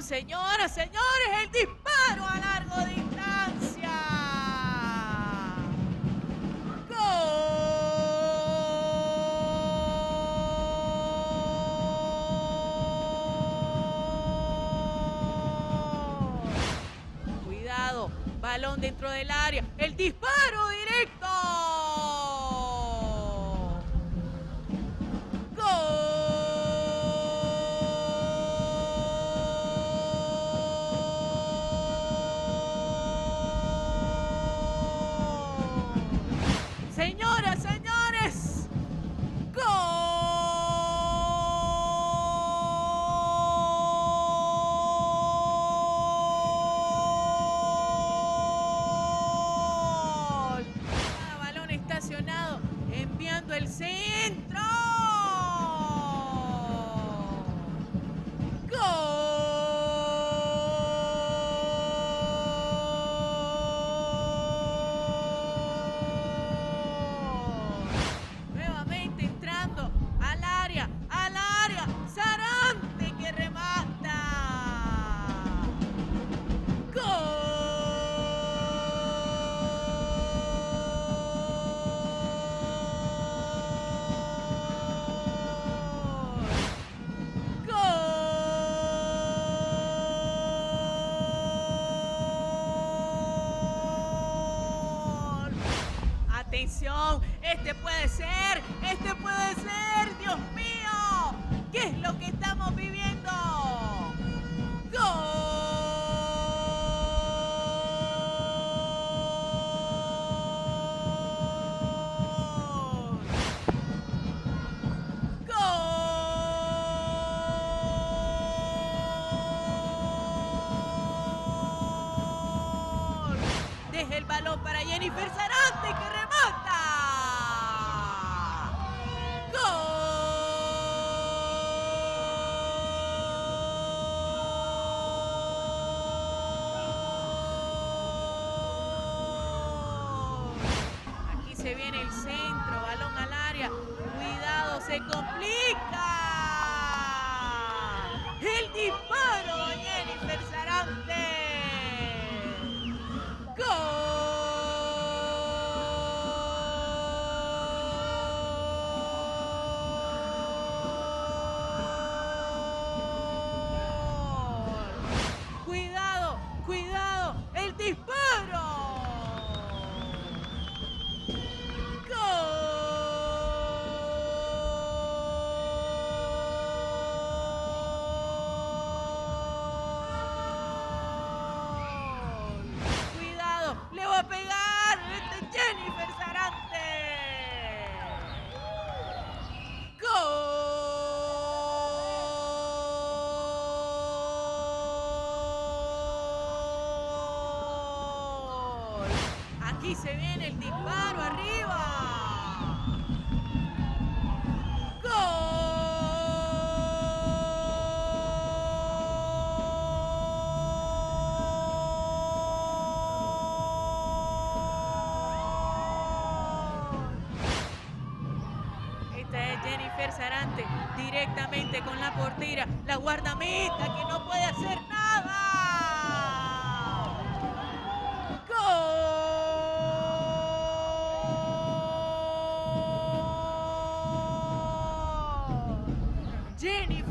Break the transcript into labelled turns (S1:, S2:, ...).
S1: señoras, señores, el disparo a largo distancia. ¡Gol! Cuidado, balón dentro del área, el disparo directo. Señoras, señores, gol. Balón estacionado, enviando el centro. Nuevamente entrando al área, Zarante que remata. ¡Gol! Atención, este puede ser, Dios mío, ¿qué es lo que estamos viviendo? ¡Gol! ¡Gol! Deja el balón para Jennifer Zarante que remata. Aquí se viene el centro, balón al área. Cuidado, se complica. El disparo, Jennifer Zarante. Cuidado, cuidado, el disparo. Cuidado, le va a pegar Jennifer Zarante. ¡Gol! Aquí se viene el disparo arriba. Esta es Jennifer Zarante directamente con la portera, la guardameta que no puede hacer nada. ¡Gol! Jennifer